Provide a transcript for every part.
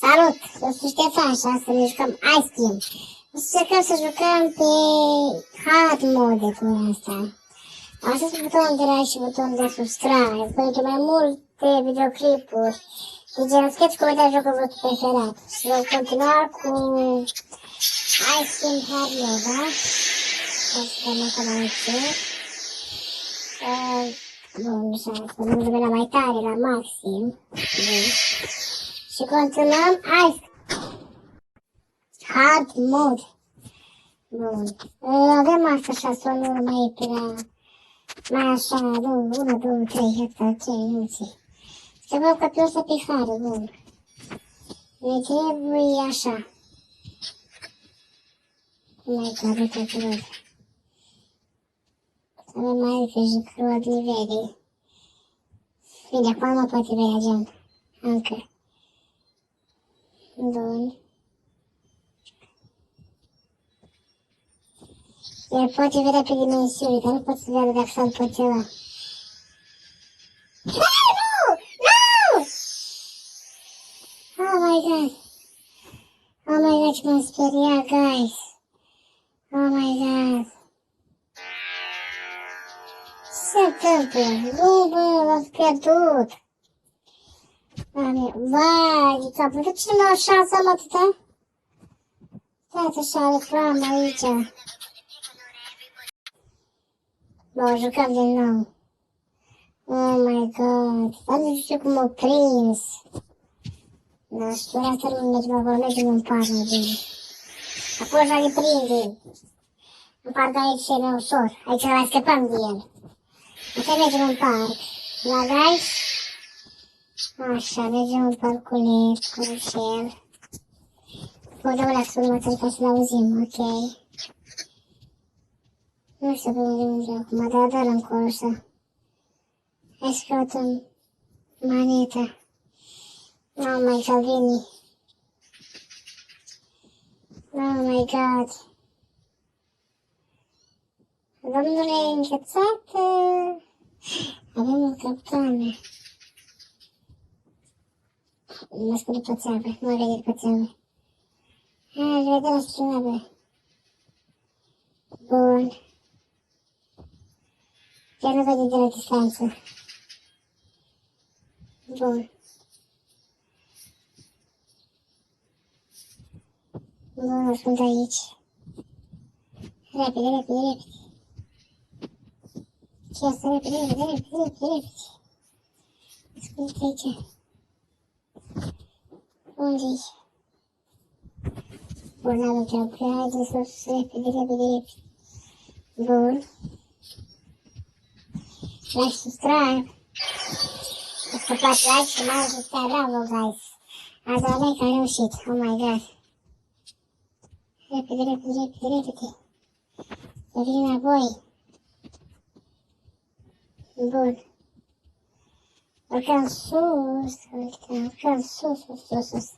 Salut! Eu sunt Ștefan și astăzi ne jucăm Ice Team. O să încercăm să jucăm pe hard mode cu asta. Apăsați butonul de like și butonul de subscribe pentru mai multe videoclipuri de genul sketch cu vedea jocul vostru preferat. Și vom continua cu Ice Team hard mode, da? O să dăm încă mai încet. Bun, așa, să nu dăm la mai tare, la maxim. Bun. Și continuăm Ice hard mode. Bun. Avem asta așa, sonul mai prea, mai așa, 1, 2, 3, asta, ce, nu ții. Să văd că pe o să pihare, bun. Ne trebuie așa. Mai trebuie tot rog. Să avem mai repede crud nivele. Bine, acum nu poate vedea geam. Încă. Bun. El poate vedea pe dimensiuni, dar nu pot să vedea dacă s-a împățelat. Nu! Nu! Oh my god! Oh my god, ce m-am speriat, guys! Oh my god! Ce se întâmplă? Nu, bă, l-am pierdut! Vai, de capul, de ce nu m-au șansă, mă, atâta? Uite așa, reclamă aici. Bă, jucăm din nou. Oh my god. Dar nu știu cum m-au prins. Da, știu, asta nu mergem acolo, mergem în parc, mai bine. Acolo așa ne prinde. În parc aici e mai ușor. Aici mai scăpăm de el. Așa mergem în parc. La guys? Așa, mergem în parculeț, cu ușel. Bă, dă-o la următor ca să-l auzim, ok. Nu știu pe unde merge acum, dar dă-l încolo așa. Hai să căutăm maneta. Oh my god, vine. Oh my god. Domnule, înghețată. Avem o capcană. Mă scură pe țeavă, nu vede pe țeavă. Hai, vedem la stână. Bun. Chiar nu vede de la distanță. Bun. Bun, ascult aici. Repede, repede, repede. Ce asta? Repede, repede, repede, repede, repede. Ascult aici. Unde-i? Bun, am întrebat. Haide sus, repede, repede, repede. Bun. Like, subscribe. Dacă vă place like și mai ales bravo, guys. Azi la like am reușit. Oh my god. Repede, repede, repede, repede. Să vin înapoi. Bun. Urcăm sus, urcăm sus, sus, sus, sus.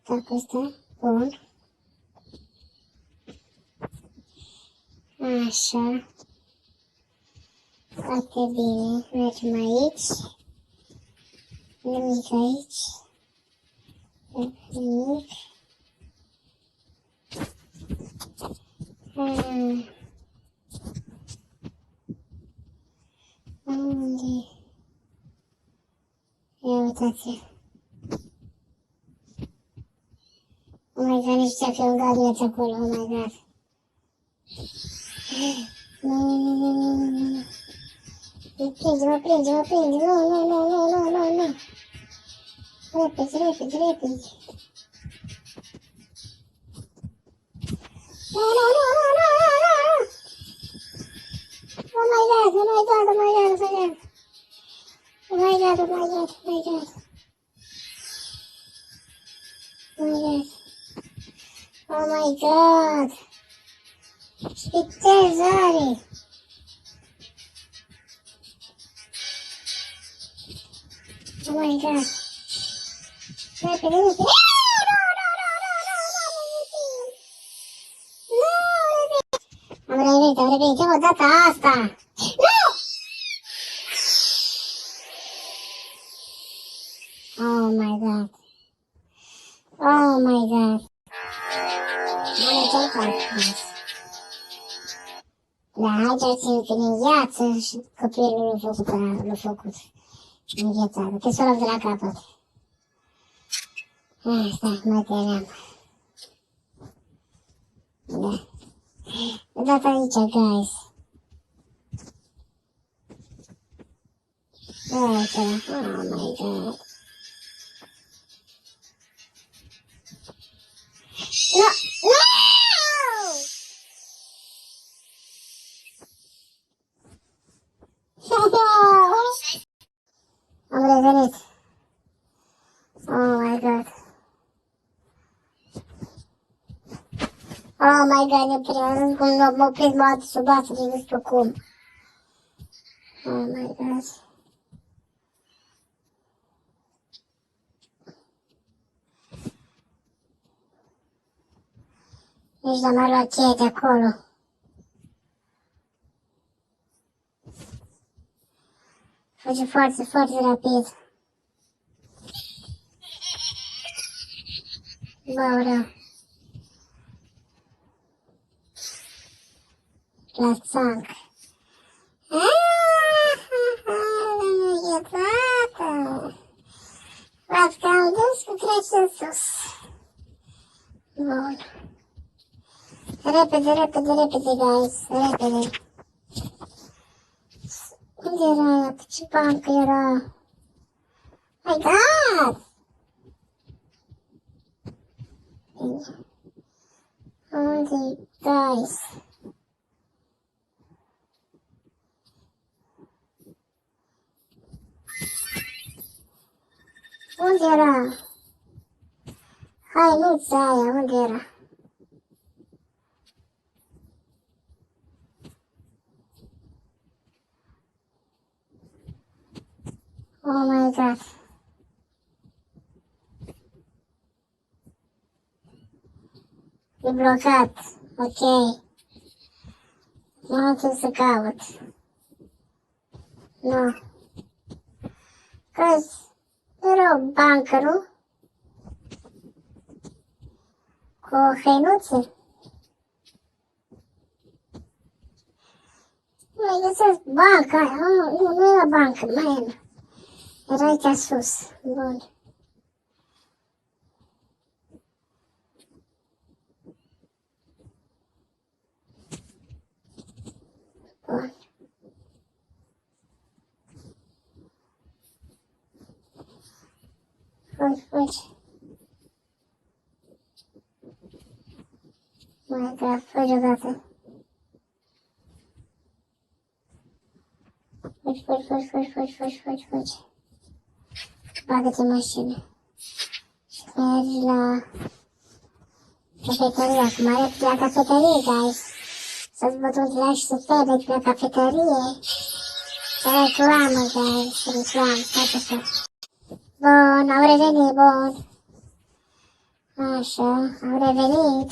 Pe ăsta, bun. Așa. Foarte bine. Mergem aici. Nimic aici. Nimic. Unde? Ia uitați-o. Oh my god, nu știa că e un gabinet acolo, oh my god. Nu. Mă prinde, mă prinde, mă prinde, nu. Repede, repede, repede. Nu. Oh my god, oh my god, oh my god, oh my god. Oh my god, oh my god, oh my god. Oh my god. Oh my god. Ce viteză are. Oh my god. Repede, repede. Am revenit o dată asta. Nu! Oh my god. Oh my god. Am încercat. Da, hai să țin că din viață și copilul l-a făcut înghețată. Că s-o luăm de la capăt. Stai, mai teream. Da. Uitați aici, guys. Aici, oh my god. No! No! Am revenit. Oh my god. Oh my god, ne prins cum m-a prins, m-a adus o basă de nu știu cum. Oh my god. Nici n-am mai luat cheia de acolo. Fuge foarte, foarte rapid. Bă, la țanc. Înghețată. Văd că am dus cu crește sus. Bun. Repede, repede, repede, guys. Repede. Unde era ea? Pe ce bancă era? My God! Unde, guys? Unde era? Hai, nu-ți aia, unde era? Oh my god. E blocat. Ok. Nu am ce să caut. Nu. Că era o bancă, nu? Cu o hăinuță. Nu mai găsesc banca. Nu era bancă, mai era. Era aici sus. Bun. Bun. Fugi, fugi. Mai god, fugi odată. Fugi, fugi, fugi, fugi, fugi, fugi, fugi, fugi. Bagă-te în mașină. Și mergi la cafeteria. Acum arăt la cafeterie, guys. Să-ți bătut la și să te la cafeterie. Reclamă, guys. Reclamă. Stai așa. Bun, am revenit, bun. Așa, am revenit.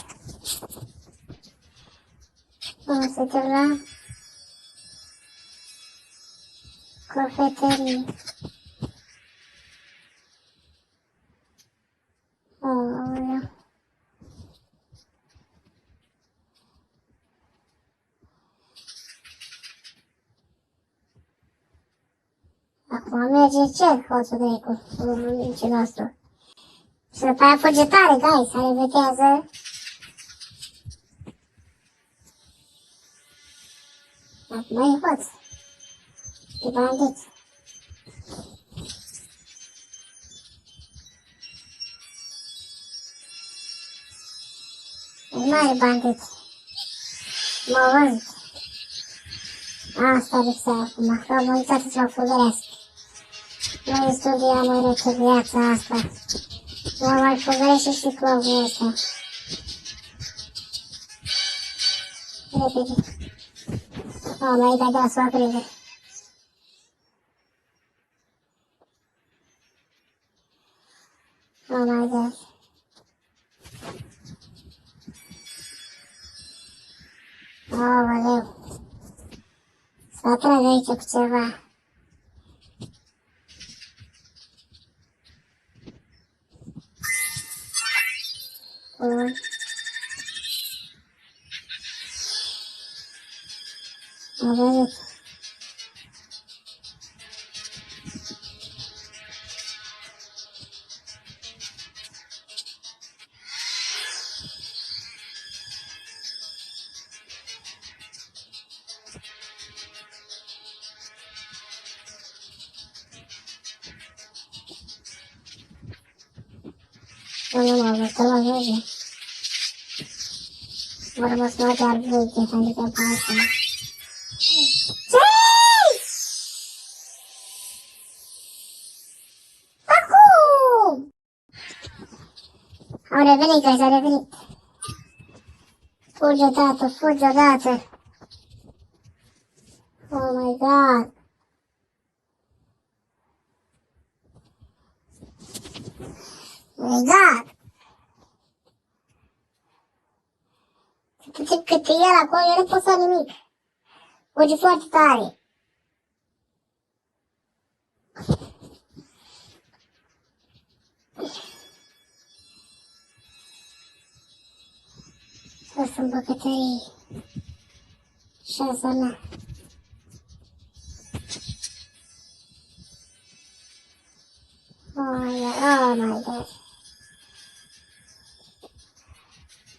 Bun, suntem la cafeterie. Aoleu. Acum merge ce, hoțul Drecu, mincii nostru. Și după aia fuge tare, guys, care vechează. Acum e hoț. E bandit. E mare bandit. Mă vând. Asta lipsea acum, că am uitat să mă fugărească. Noi studiam în rece viața asta. Mă mai fugărește și clovul ăsta. Repede. Oh, mai dat de-a s-o aprinde. Oh my god. Aoleu. Să atrag aici cu ceva. Bun. Am văzut. Nu mă văd, că mă vede. Mă rămas să mă chiar veche, adică pe asta. Ce? Acum! Au revenit, guys, au revenit. Fugi odată, fugi odată. Oh my god. Oh my god. Cât e el acolo, eu nu pot să fac nimic. Fugi foarte tare. Sus în bucătărie. Șansa mea. Oh my god.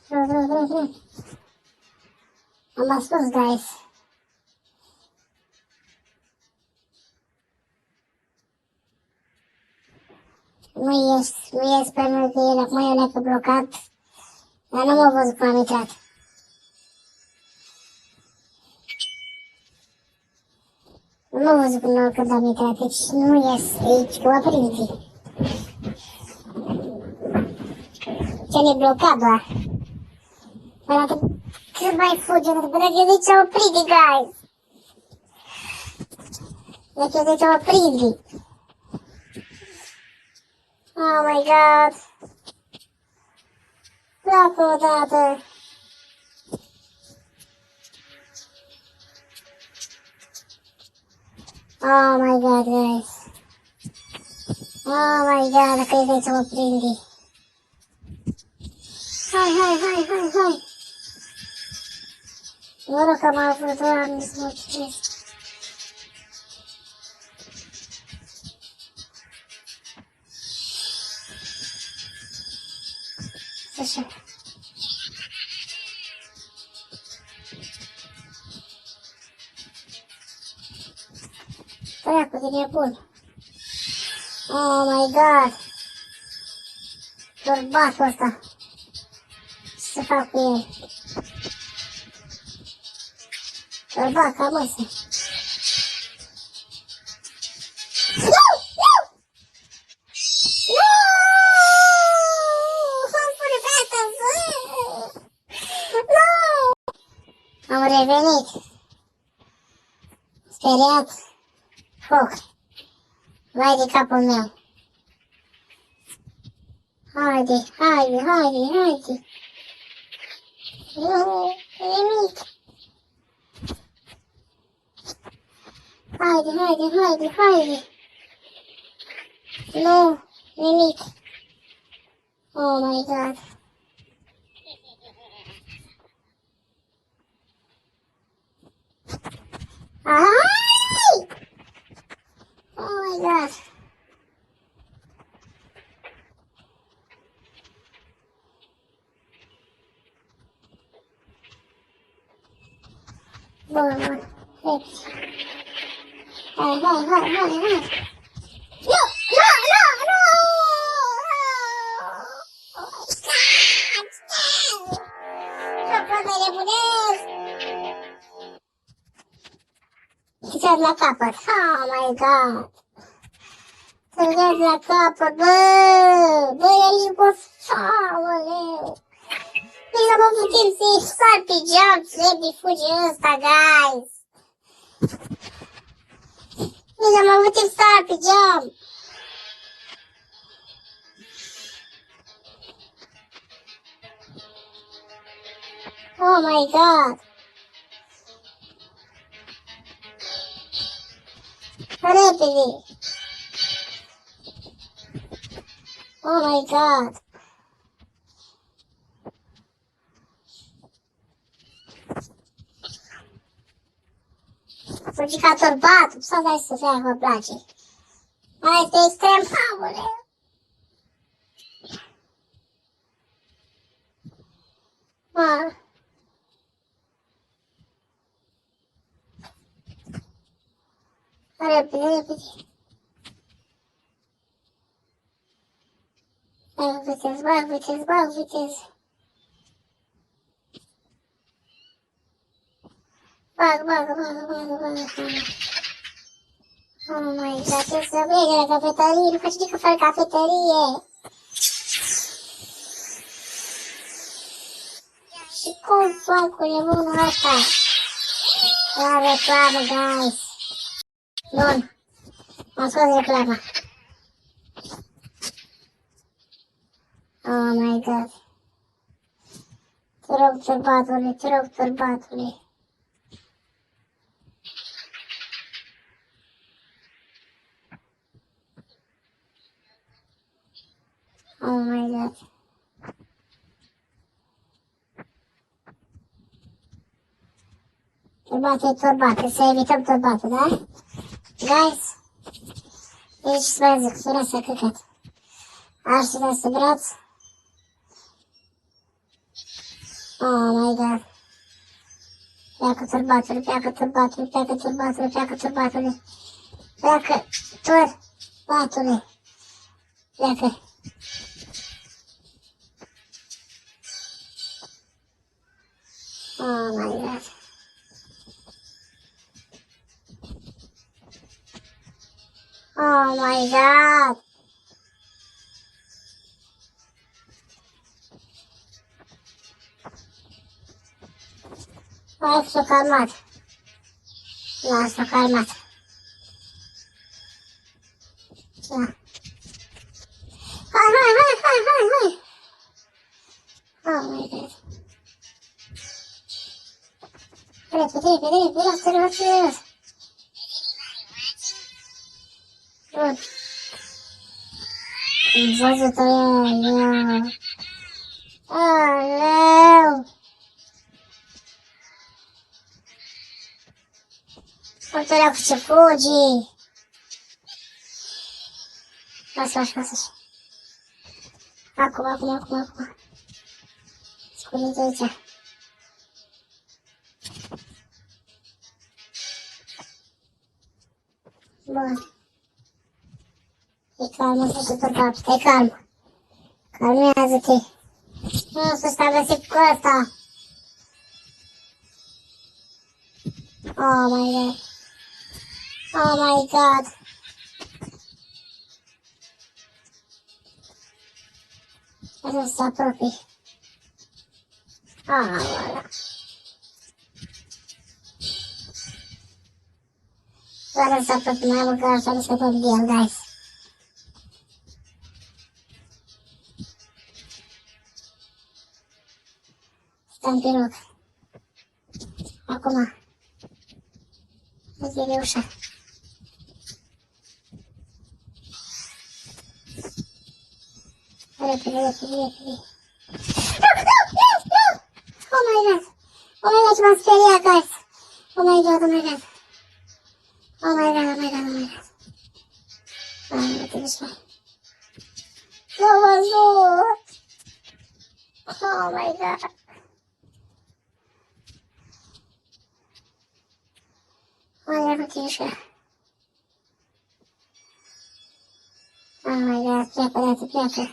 Vreau. Am ascuns, guys. Nu ies pentru că el acum e leacă blocat. Dar nu m-a văzut cum am intrat. Nu m-a văzut când am intrat, deci nu ies aici, că mă prinde. Ce ne blocat doar. Arată cât mai fuge, până că de ce mă prinde, guys. De ce mă prinde. Oh my god. Pleacă odată. Oh my god, guys. Oh my god, dacă e de ce mă prinde. Hai. Noroc că am avut, Doamne, să mă mulțumesc. Așa. Dracu, de nebun. Oh my god. Bărbatul ăsta. Ce să fac cu el? Bărbat, cam ăsta. Am revenit. Speriat. Foc. Vai de capul meu. Haide. Nu, nimic. Haide. Nu, nimic. Oh my god. Ai! Oh my god. Bun. Repede. Hai. Nu! Să-l la capăt. Oh my god. Să-l la capăt, bă, el e cu aoleu. Nici nu mă putem să-i sar pe geam, trebuie fuge ăsta, guys. Nici nu mă putem să sar pe geam. Oh my god. Repede. Oh my god. Fugicator 4, să dai să fie, vă place. Mai este extrem, aoleu. Mă. Repede, repede. Bag viteză, bag viteză, bag viteză. Bag. Oh my god, trebuie să merge la cafetărie, nu face nici fără cafetărie. Și cum fac cu nebunul ăsta? La reclamă, guys. Bun, am scos reclama. Oh my god. Te rog, turbatule. Oh my god. Turbate, să evităm turbate, da? Guys, deci să vă zic, sună să căcat. Arși de asta braț. Oh my god. Pleacă turbatele. Pleacă turbatele. Pleacă. Oh my god. Oh my god. Hai, s-o calmat. S-o calmat. Da. Hai. Oh my god. Repede, lasă. Bun. Am văzut-o eu. Aleu. Uite-o cu ce fugi. Lasă. Acum. Scuze aici. Bun. E calmă, să turbat, stai calm. Calmează-te. Nu să stai găsit cu ăsta. Oh my god. Așa să se apropie. Voilà. Doar să se apropie mai mult, că așa nu scăpăm de el, guys. Stăm pe loc. Acum. Deschide ușa. Repede. Nu! Oh my god, ce m-am speriat, guys. Oh my god. Nu te duci mai. M-am văzut. Oh my god. Nu te duci mai. Oh my god, pleacă.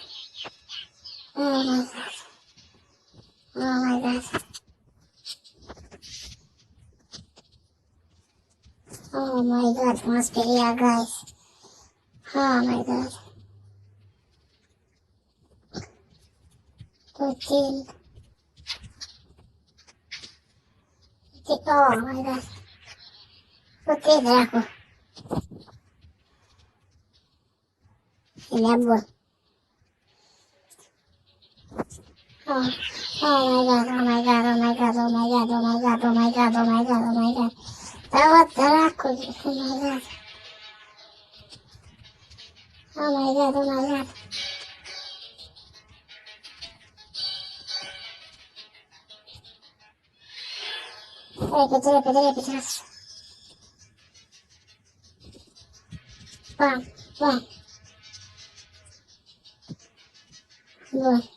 Oh my god. Oh my god, m-am speriat, guys. Oh my god. Putin. Oh my god. Putin, dracu. E bun. Oh my god. Da-o dracului. Oh my god. Repede. Pam, pam. Bun.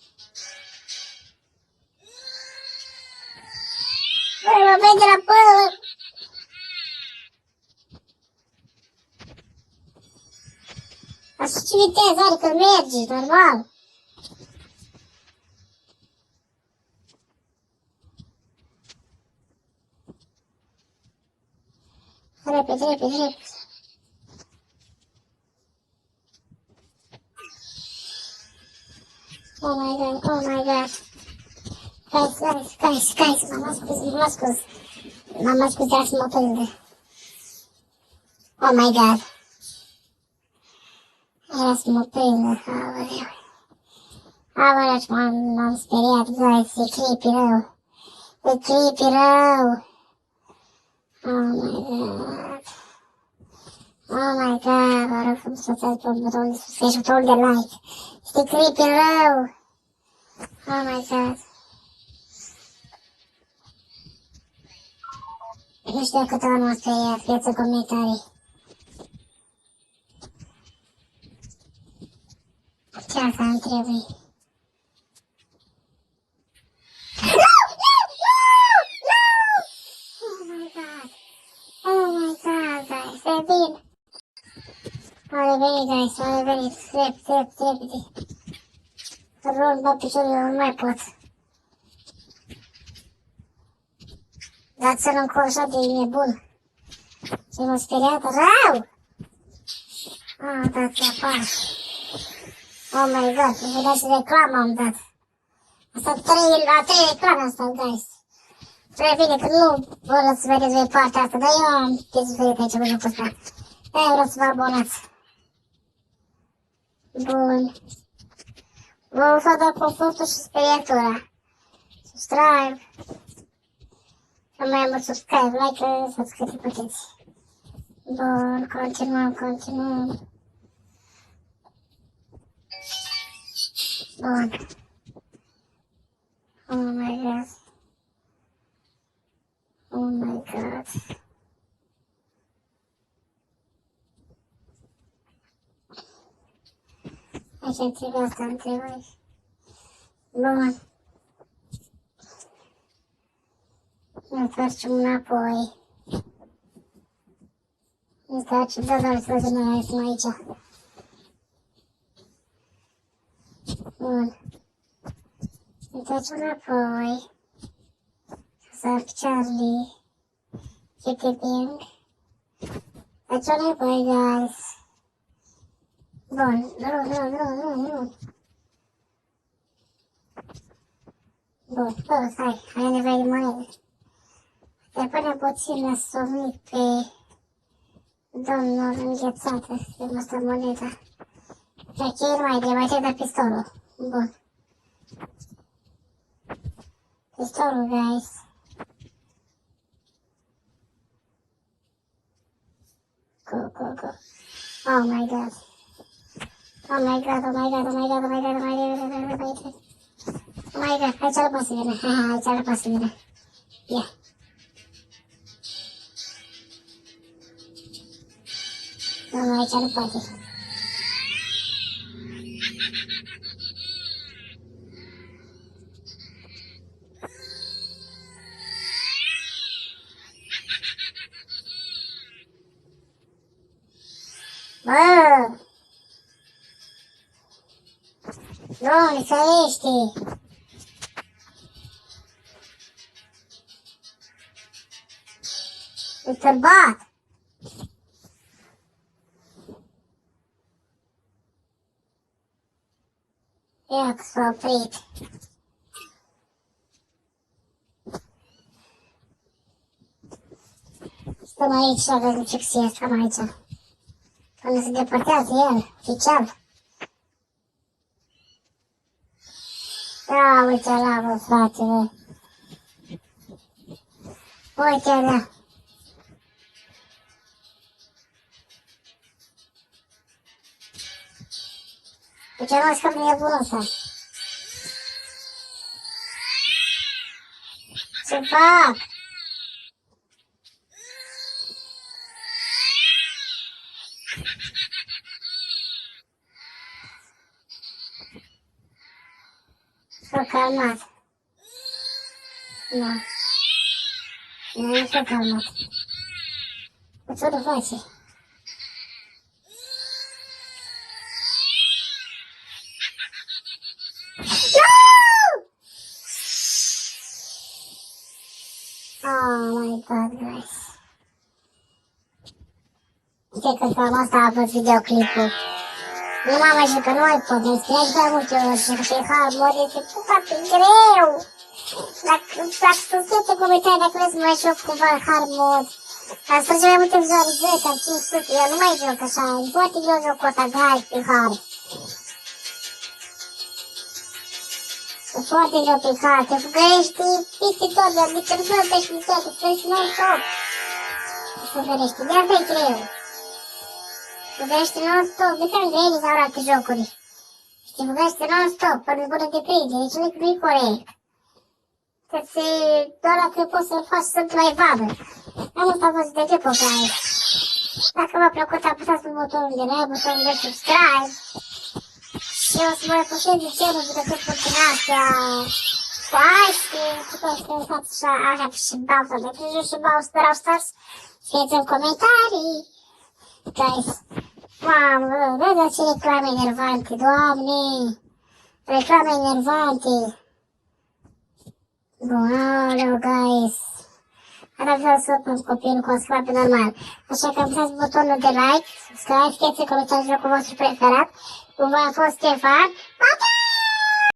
Băi, mă vede la păr. Așa ce viteză are că mergi, normal. Repede, repede, repede. Oh my god, oh my god. Guys, m-am ascuns de asta motorul. Oh my god. Era motorul, aoleu, m-am speriat, guys, e creepy rău. E creepy rău. Oh my god. Oh my god, vă rog frumos să ți-ați pe butonul de subscribe, butonul de like. Este creepy rău. Oh my god. Nu știu câte ori m-am speriat, scrieți în comentarii. Ce asta îmi trebuie? Oh my god. Oh my god, guys, revin. Au revenit, guys, au revenit. Repede. Rol, bă, piciorul, eu nu mai pot. Dați-l încolo așa de nebun. Ce m-a speriat rău! Ah, dați apar. Oh my god, nu vedeați și reclamă am dat. Asta a trei reclame asta, guys. Previne că nu vreau să vedeți voi partea asta, dar eu am dezuferit aici pe jocul ăsta. De-aia vreau să vă abonați. Bun. Vă fac doar confortul și speriatura. Subscribe. Să mai mult subscribe, like, să-ți câte puteți. Bun, continuăm. Bun. Oh my god. Oh my god. Aici îmi trebuie asta, îmi trebuie. Bun. Ne întoarcem înapoi. Ne întoarcem, da, doar să vedem noi aici. Bun. Ne întoarcem înapoi. Sarc Charlie. Chickiping. Facem înapoi, guys. Bun. Nu. Bun, hai nevoie de monede. Te pune puțin la somnit pe domnul înghețată, de măstă moneda. Pe ce mai trebuie da pistolul. Bun. Pistolul, guys. Go. Oh my god. Oh my god, hai ce-l poate să vină. Hai ce-l poate să vină. Ia. Nu, aici nu poate. Bă! Doamne, ferește! E tărbat! Ia că s-a oprit. Stăm aici și avem fixie, stăm aici. Până se depărtează el, oficial. Da, uite la, bă, frate, bă. Uite la. Uite la, scap de nebunul ăsta. Ce fac? S-a calmat. Nu. Nu s-a calmat. Ce nu face? Oh my god, guys. Ce că cam asta a fost videoclipul. Nu mama zice că nu mai pot, ne spuneai prea multe ori, zice că pe hard mode este foarte greu. Dacă susțineți comentarii, dacă vreți să mai joc cumva hard mode, am strânge mai multe vizualizări, cam 500, eu nu mai joc așa, e foarte greu jocul ăsta, guys, pe hard. E foarte greu pe hard, te fugărești peste tot, dar de ce nu să pești pe tot, te fugărești non-stop. Te fugărești, de asta e greu. Fugărește non-stop, de când grei sau alte jocuri. Și te fugărește non-stop, până zbură de prinde, deci nu-i corect. Doar dacă poți să-l faci să mai vadă. Am asta a fost de ce guys. Dacă v-a plăcut, apăsați pe butonul de like, butonul de subscribe. Și o să vă răpușez de cerul de tot continuația cu Ice Cream, cu toți că faci așa și Bowser de Criju și Bowser Brawl Stars. Scrieți în comentarii. Guys, mamă, vedeți ce reclame enervante, doamne. Reclame enervante. Bun, aleu, guys. Ar vrea să pun copilul cu o scrape normal. Așa că apăsați butonul de like, subscribe, scrieți în comentarii jocul vostru preferat. Cum v-a fost Ștefan. Pa, pa!